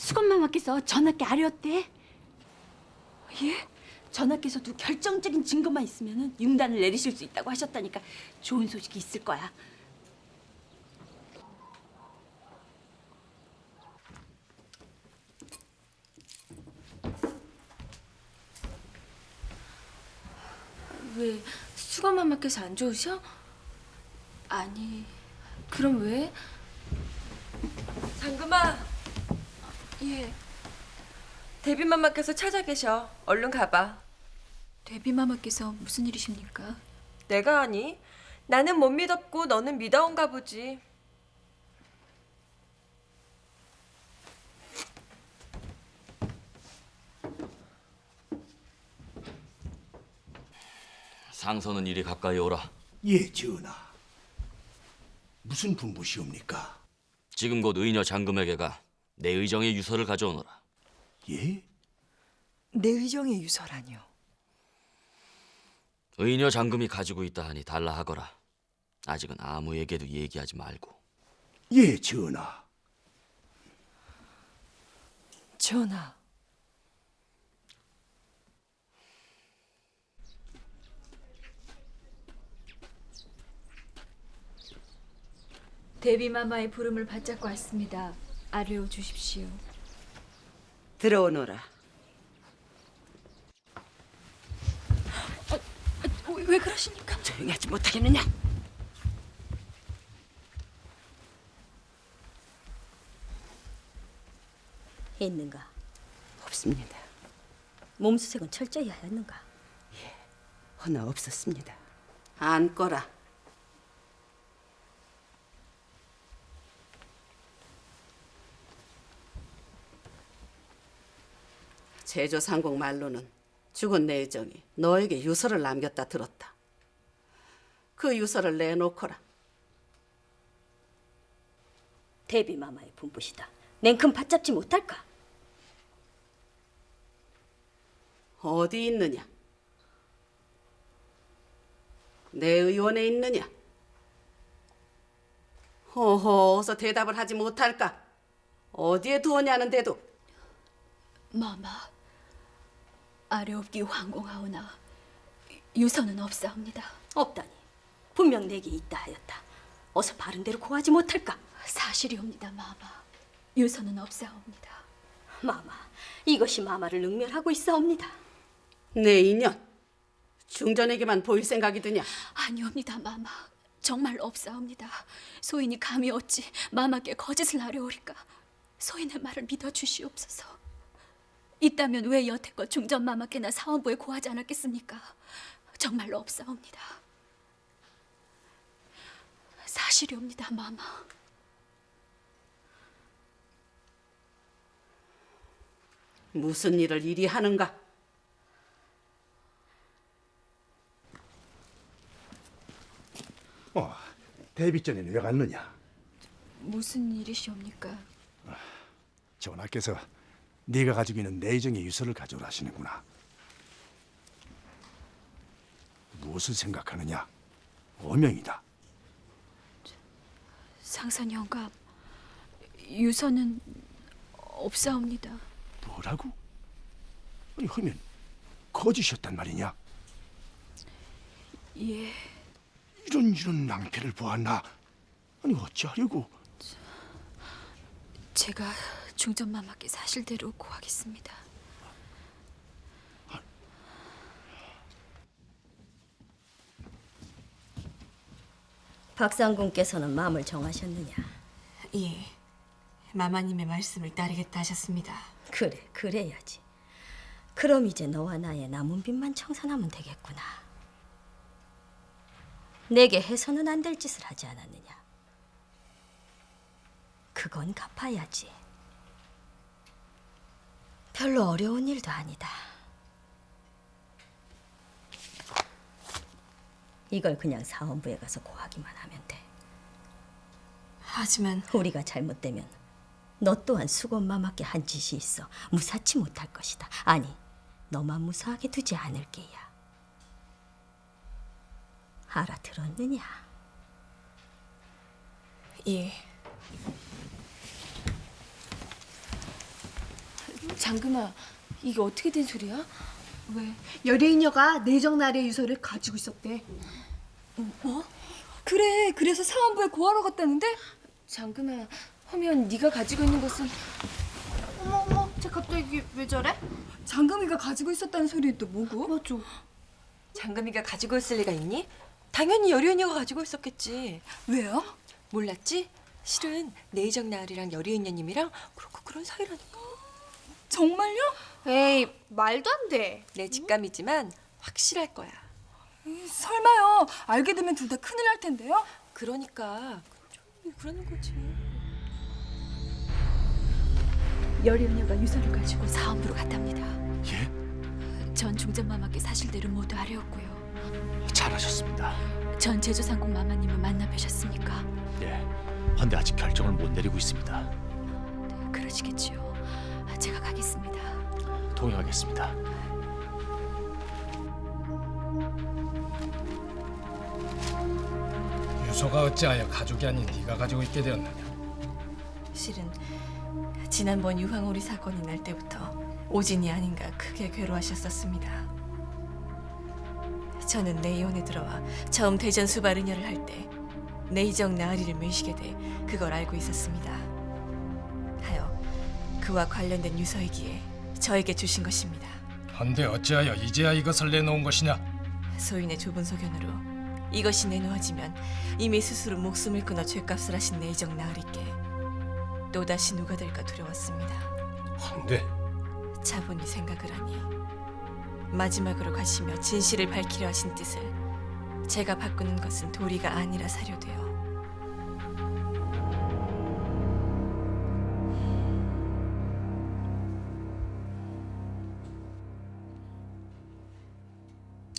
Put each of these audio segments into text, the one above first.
수건마마께서 전하께 아뢰었대. 예? 전하께서도 결정적인 증거만 있으면 융단을 내리실 수 있다고 하셨다니까 좋은 소식이 있을 거야. 왜 수건마마께서 안 좋으셔? 아니, 그럼 왜? 장금아, 예, 데뷔맘마께서 찾아 계셔. 얼른 가봐. 데뷔마마께서 무슨 일이십니까? 내가 아니? 나는 못 믿었고 너는 믿어온가 보지. 상선은 이리 가까이 오라. 예, 전하. 무슨 분부시옵니까? 지금 곧 의녀 장금에게가 내 의정의 유서를 가져오너라. 예? 내 의정의 유서라뇨. 의녀 장금이 가지고 있다 하니 달라 하거라. 아직은 아무에게도 얘기하지 말고. 예, 전하. 전하, 데뷔마마의 부름을 받잡고 왔습니다. 아뢰어 주십시오. 들어오너라. 왜 그러십니까? 조용히 하지 못하겠느냐? 있는가? 없습니다. 몸수색은 철저히 하였는가? 허나 없었습니다. 앉거라. 제조 상공 말로는 죽은 내 의정이 너에게 유서를 남겼다 들었다. 그 유서를 내놓거라. 데뷔마마의 분부시다. 냉큼 받잡지 못할까? 어디 있느냐? 내 의원에 있느냐? 허허, 어서 대답을 하지 못할까? 어디에 두었냐는데도. 마마, 아뢰옵기 황공하오나 유서는 없사옵니다. 없다니. 분명 내게 있다 하였다. 어서 바른 대로 고하지 못할까? 사실이옵니다, 마마. 유서는 없사옵니다. 마마, 이것이 마마를 능멸하고 있사옵니다. 내 인연, 중전에게만 보일 생각이 드냐? 아니옵니다, 마마. 정말 없사옵니다. 소인이 감히 어찌 마마께 거짓을 아뢰오리까? 소인의 말을 믿어주시옵소서. 있다면 왜 여태껏 중전 마마께나 사원부에 고하지 않았겠습니까? 정말로 없사옵니다. 사실이옵니다, 마마. 무슨 일을 이리 하는가? 데뷔 전에는 왜 갔느냐? 무슨 일이시옵니까? 전하께서 네가 가지고 있는 내 의정의 유서를 가져오라 하시는구나. 무엇을 생각하느냐? 어명이다. 상선 영감, 유서는 없사옵니다. 뭐라고? 아니, 하면 거짓이었단 말이냐? 예, 이런 낭패를 보았나? 아니, 어찌하려고? 제가 중전 마마께 사실대로 고하겠습니다. 박상궁께서는 마음을 정하셨느냐? 예, 마마님의 말씀을 따르겠다 하셨습니다. 그래, 그래야지. 그럼 이제 너와 나의 남은 빚만 청산하면 되겠구나. 내게 해서는 안 될 짓을 하지 않았느냐? 그건 갚아야지. 별로 어려운 일도 아니다. 이걸 그냥 사원부에 가서 고하기만 하면 돼. 하지만 우리가 잘못되면 너 또한 수곤마마께 한 짓이 있어 무사치 못할 것이다. 아니, 너만 무사하게 두지 않을 게야. 알아들었느냐? 예, 장금아, 이게 어떻게 된 소리야? 왜? 열애인녀가 내정날의 유서를 가지고 있었대. 뭐? 그래, 그래서 사원부에 고하러 갔다는데? 장금아, 하면 네가 가지고 있는 것은 어머, 쟤 갑자기 왜 저래? 장금이가 가지고 있었다는 소리는 또 뭐고? 맞아. 장금이가 가지고 있을 리가 있니? 당연히 여리은녀가 가지고 있었겠지. 왜요? 몰랐지? 실은 내의정 나으리랑 여리은녀님이랑 그렇고 그런 사이라니까. 정말요? 에이, 말도 안 돼. 내 직감이지만 확실할 거야. 설마요. 알게 되면 둘 다 큰일 날 텐데요? 그러니까 좀 그러는 거지. 여리은녀가 유서를 가지고 사원부로 갔답니다. 예? 전 중전마마께 사실대로 모두 아뢰었고요. 잘하셨습니다. 전 제주상국 마마님을 만나 뵈셨습니까? 예. 헌데 아직 결정을 못 내리고 있습니다. 네, 그러시겠지요. 제가 가겠습니다. 동행하겠습니다. 유서가 어찌하여 가족이 아닌 네가 가지고 있게 되었느냐? 실은 지난번 유황오리 사건이 날 때부터 오진이 아닌가 크게 괴로워하셨었습니다. 저는 내이원에 들어와 처음 대전 수바르녀를 할 때 내이정 나으리를 모시게 돼 그걸 알고 있었습니다. 하여 그와 관련된 유서이기에 저에게 주신 것입니다. 한데 어찌하여 이제야 이것을 내놓은 것이냐? 소인의 좁은 소견으로 이것이 내놓아지면 이미 스스로 목숨을 끊어 죗값을 하신 내이정 나으리께 또다시 누가 될까 두려웠습니다. 한데 차분히 생각을 하니 마지막으로 가시며 진실을 밝히려 하신 뜻을 제가 바꾸는 것은 도리가 아니라 사료되어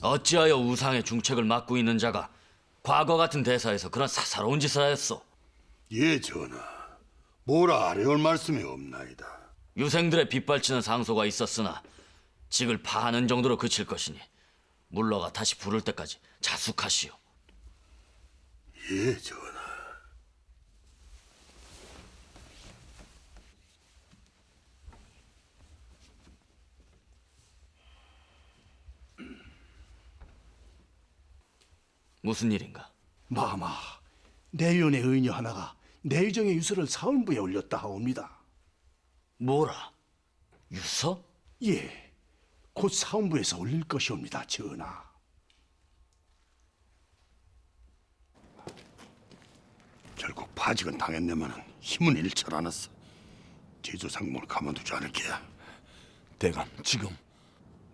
어찌하여 우상의 중책을 맡고 있는 자가 과거 같은 대사에서 그런 사사로운 짓을 하였소? 예, 전하. 뭐라 아뢰올 말씀이 없나이다. 유생들의 빗발치는 상소가 있었으나 직을 파하는 정도로 그칠 것이니 물러가 다시 부를 때까지 자숙하시오. 예, 전하. 무슨 일인가? 마마, 내연의 의녀 하나가 내의정의 유서를 사원부에 올렸다 하옵니다. 뭐라? 유서? 예, 곧 사원부에서 올릴 것이옵니다, 전하. 결국 파직은 당했네마는 힘은 일철 않았어. 제주상공을 가만두지 않을 게야. 대감, 지금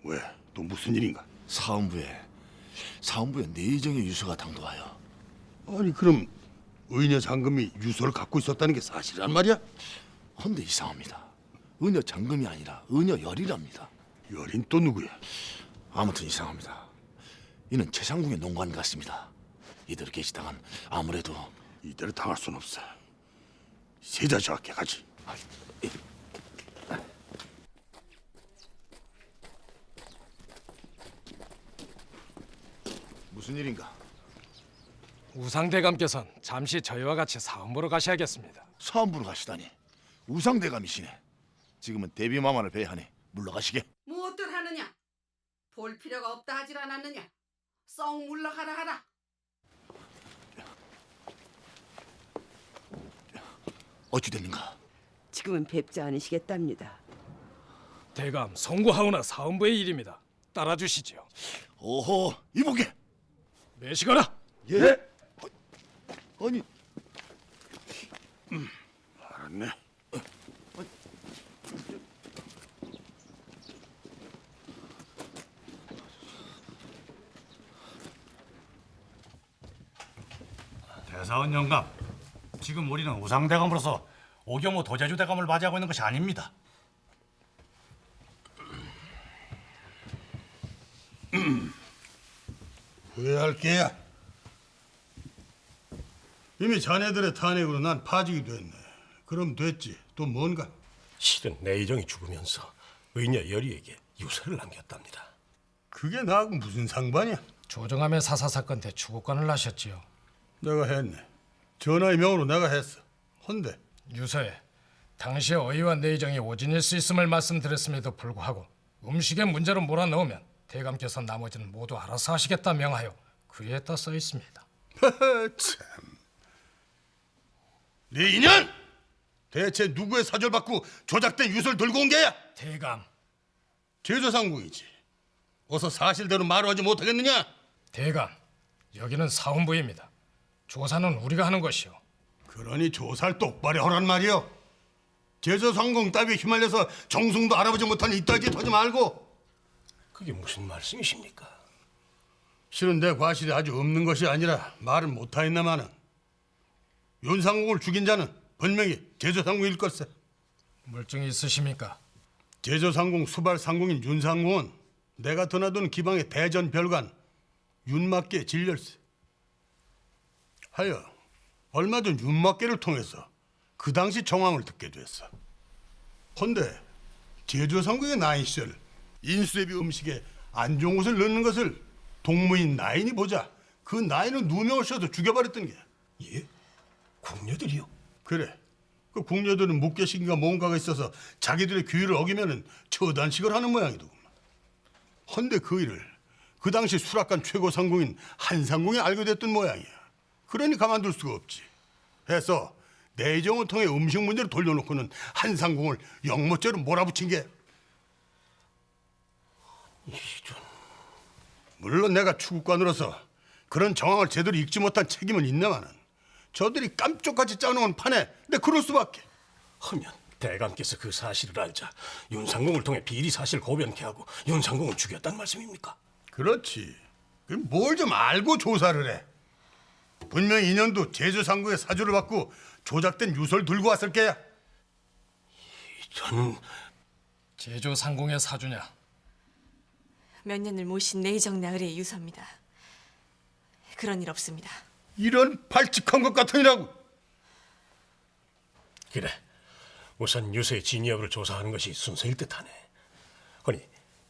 왜? 또 무슨 일인가? 사원부에 내의정의 유서가 당도하여. 아니 그럼 의녀 장금이 유서를 갖고 있었다는 게 사실이란 말이야? 헌데 이상합니다. 의녀 장금이 아니라 의녀 열이랍니다. 열인 또 누구야? 아무튼 이상합니다. 이는 최상궁의 농관 같습니다. 이대로 계시다간 아무래도 이대로 당할 순 없어. 세자저하게 가지. 무슨 일인가? 우상대감께서는 잠시 저희와 같이 사원부로 가셔야겠습니다. 사원부로 가시다니 우상대감이시네. 지금은 대비마마를 뵈야 하니 물러가시게. 무엇들 하느냐? 볼 필요가 없다 하질 않았느냐? 썩 물러가라 하라. 어찌 됐는가? 지금은 뵙지 않으시겠답니다. 대감, 송구하오나 사원부의 일입니다. 따라주시지요. 오호, 이보게. 매시거라. 예. 아니, 알았네. 대사원 영감, 지금 우리는 우상대감으로서 오경호 도제주 대감을 맞이하고 있는 것이 아닙니다. 후회할 게야. 이미 자네들의 탄핵으로 난 파직이 됐네. 그럼 됐지. 또 뭔가? 실은 내의정이 죽으면서 의녀 열이에게 유서를 남겼답니다. 그게 나하고 무슨 상관이야? 조정함의 사사사건 때 추국관을 하셨지요. 내가 했네. 전하의 명으로 내가 했어. 헌데 유서에 당시 어이와 내의정이 오진일 수 있음을 말씀드렸음에도 불구하고 음식에 문제로 몰아넣으면 대감께서 나머지는 모두 알아서 하시겠다 명하여 글에다 써 있습니다. 참. 네 인연! 대체 누구의 사주를 받고 조작된 유서를 들고 온 게야? 대감. 제조상궁이지. 어서 사실대로 말하지 못하겠느냐? 대감, 여기는 사헌부입니다. 조사는 우리가 하는 것이오. 그러니 조사를 똑바로 하란 말이오. 제조상궁 따위에 휘말려서 정승도 알아보지 못한 이따지 터지 말고. 그게 무슨 말씀이십니까? 실은 내 과실이 아주 없는 것이 아니라 말을 못하였나마는 윤상궁을 죽인 자는 분명히 제조상궁일 걸세. 물증이 있으십니까? 제조상궁 수발상궁인 윤상궁은 내가 드나든 기방의 대전별관 윤막계 진열세. 하여 얼마 전 윤막계를 통해서 그 당시 정황을 듣게 됐어. 헌데 제조상궁의 나인 시절 인수애비 음식에 안종옷을 넣는 것을 동무인 나인이 보자 그 나인을 누명을 씌워서 죽여버렸던 게야. 예? 궁녀들이요? 그래. 그 궁녀들은 묵계신가 뭔가가 있어서 자기들의 규율을 어기면은 처단식을 하는 모양이더구만. 헌데 그 일을 그 당시 수락관 최고 상궁인 한상궁이 알게 됐던 모양이야. 그러니 가만둘 수가 없지. 해서 내정을 통해 음식 문제를 돌려놓고는 한상궁을 영모죄로 몰아붙인 게. 물론 내가 추국관으로서 그런 정황을 제대로 읽지 못한 책임은 있나마는 저들이 깜쪽같이 짜놓은 판에 내 그럴 수밖에. 하면 대감께서 그 사실을 알자 윤상궁을 통해 비리 사실 고변케 하고 윤상궁을 죽였단 말씀입니까? 그렇지. 뭘 좀 알고 조사를 해. 분명히 인연도 제주상궁의 사주를 받고 조작된 유서를 들고 왔을 게야. 저는 제조상궁의 사주냐? 몇 년을 모신 내의정 나으리의 유서입니다. 그런 일 없습니다. 이런 발칙한 것 같으니라고. 그래, 우선 유서의 진위 여부를 조사하는 것이 순서일 듯하네. 허니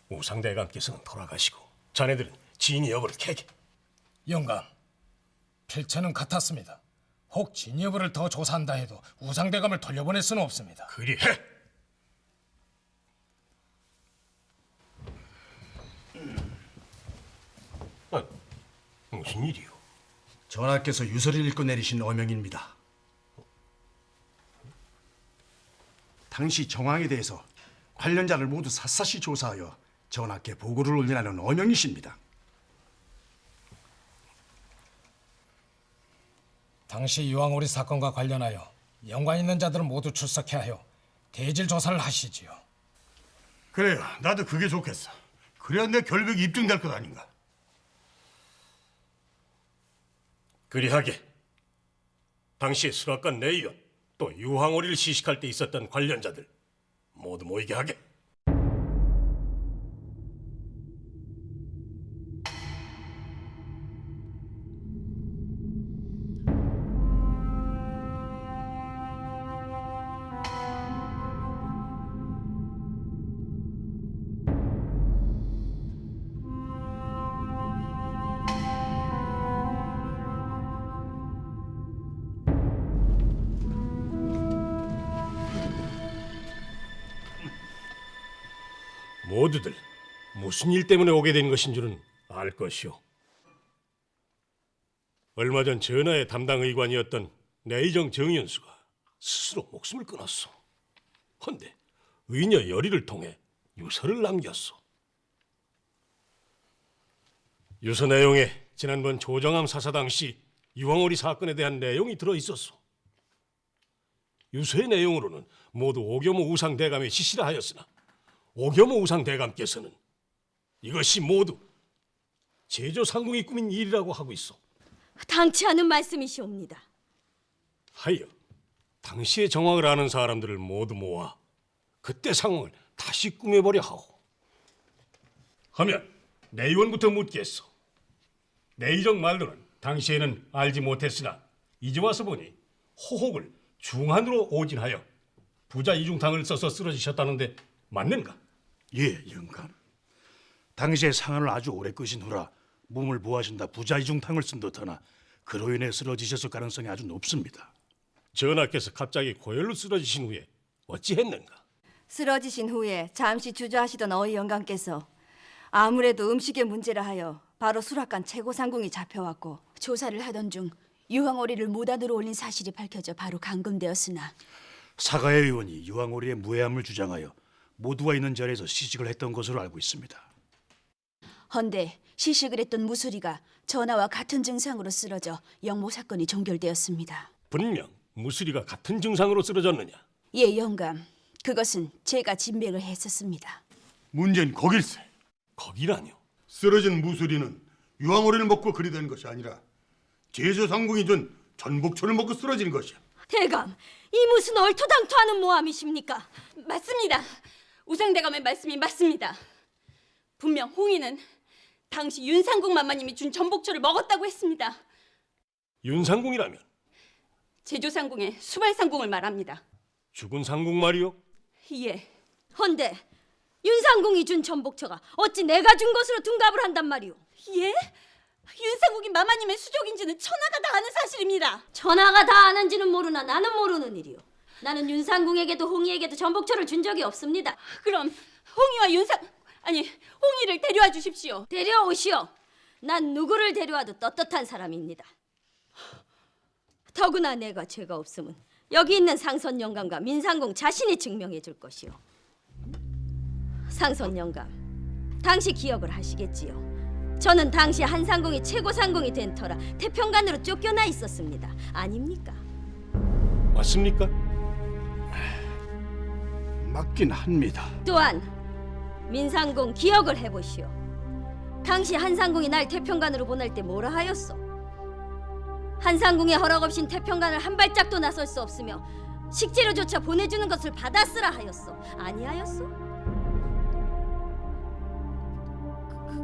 우상대감께서는 돌아가시고 자네들은 진위 여부를 캐게. 영감, 필체는 같았습니다. 혹 진위 여부를 더 조사한다 해도 우상대감을 돌려보낼 수는 없습니다. 그리 해. 무슨 일이요? 전하께서 유서를 읽고 내리신 어명입니다. 당시 정황에 대해서 관련자를 모두 샅샅이 조사하여 전하께 보고를 올리라는 어명이십니다. 당시 이왕오리 사건과 관련하여 연관 있는 자들을 모두 출석해 하여 대질 조사를 하시지요. 그래요. 나도 그게 좋겠어. 그래야 내 결백이 입증될 것 아닌가. 그리하게 당시 수락관 내의원 또 유황오리를 시식할 때 있었던 관련자들 모두 모이게 하게. 모두들 무슨 일 때문에 오게 된 것인 줄은 알 것이오. 얼마 전 전하의 담당 의관이었던 내의정 정윤수가 스스로 목숨을 끊었소. 헌데 의녀 열의를 통해 유서를 남겼소. 유서 내용에 지난번 조정암 사사 당시 유황오리 사건에 대한 내용이 들어있었소. 유서의 내용으로는 모두 오겸호 우상대감의 지시라 하였으나 오겸호 우상대감께서는 이것이 모두 제조상궁이 꾸민 일이라고 하고 있어. 당치 않은 말씀이시옵니다. 하여 당시의 정황을 아는 사람들을 모두 모아 그때 상황을 다시 꾸며보려 하오. 하면 내의원부터 묻겠소. 내의정 말로는 당시에는 알지 못했으나 이제 와서 보니 호혹을 중한으로 오진하여 부자 이중탕을 써서 쓰러지셨다는데 맞는가? 예, 영감. 당시에 상한을 아주 오래 끄신 후라 몸을 보하신다 부자 이중탕을 쓴 듯하나 그로 인해 쓰러지셨을 가능성이 아주 높습니다. 전하께서 갑자기 고열로 쓰러지신 후에 어찌했는가? 쓰러지신 후에 잠시 주저하시던 어이 영감께서 아무래도 음식의 문제라 하여 바로 수락관 최고상궁이 잡혀왔고 조사를 하던 중 유황오리를 무단으로 올린 사실이 밝혀져 바로 감금되었으나 사가의 의원이 유황오리의 무해함을 주장하여 모두가 있는 자리에서 시식을 했던 것으로 알고 있습니다. 헌데 시식을 했던 무수리가 전하와 같은 증상으로 쓰러져 영모 사건이 종결되었습니다. 분명 무수리가 같은 증상으로 쓰러졌느냐? 예, 영감. 그것은 제가 진맥을 했었습니다. 문제는 거길세. 거기라뇨? 쓰러진 무수리는 유황오리를 먹고 그리 된 것이 아니라 제조상궁이 준 전복초를 먹고 쓰러진 것이야. 대감, 이 무슨 얼토당토하는 모함이십니까? 맞습니다. 우상대감의 말씀이 맞습니다. 분명 홍희는 당시 윤상궁 마마님이 준 전복초를 먹었다고 했습니다. 윤상궁이라면 제조상궁의 수발상궁을 말합니다. 죽은 상궁 말이요? 예. 헌데 윤상궁이 준 전복처가 어찌 내가 준 것으로 둔갑을 한단 말이오? 예? 윤상궁이 마마님의 수족인지는 천하가 다 아는 사실입니다. 천하가 다 아는지는 모르나 나는 모르는 일이오. 나는 윤상궁에게도 홍희에게도 전복처를 준 적이 없습니다. 그럼 홍희와 홍희를 데려와 주십시오. 데려오시오. 난 누구를 데려와도 떳떳한 사람입니다. 더구나 내가 죄가 없음은 여기 있는 상선 영감과 민상궁 자신이 증명해 줄 것이오. 상선 영감, 당시 기억을 하시겠지요. 저는 당시 한상궁이 최고상궁이 된 터라 태평관으로 쫓겨나 있었습니다. 아닙니까? 맞습니까? 맞긴 합니다. 또한 민상궁 기억을 해보시오. 당시 한상궁이 날 태평관으로 보낼 때 뭐라 하였소? 한상궁의 허락 없인 태평관을 한 발짝도 나설 수 없으며 식재료조차 보내주는 것을 받았으라 하였소. 아니하였소?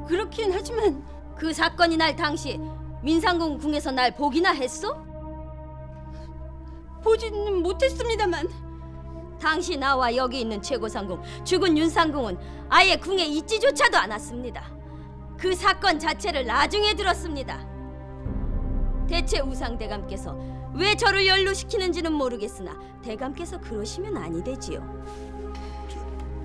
그렇긴 하지만 그 사건이 날 당시 민상궁 궁에서 날 보기나 했소? 보지는 못했습니다만 당시 나와 여기 있는 최고상궁 죽은 윤상궁은 아예 궁에 있지조차도 않았습니다. 그 사건 자체를 나중에 들었습니다. 대체 우상대감께서 왜 저를 연루시키는지는 모르겠으나 대감께서 그러시면 아니 되지요.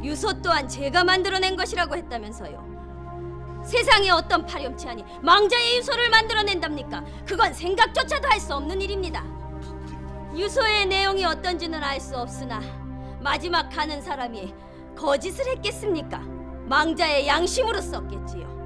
유서 또한 제가 만들어낸 것이라고 했다면서요. 세상에 어떤 파렴치하니 망자의 유서를 만들어낸답니까? 그건 생각조차도 할 수 없는 일입니다. 유서의 내용이 어떤지는 알 수 없으나 마지막 가는 사람이 거짓을 했겠습니까? 망자의 양심으로 썼겠지요.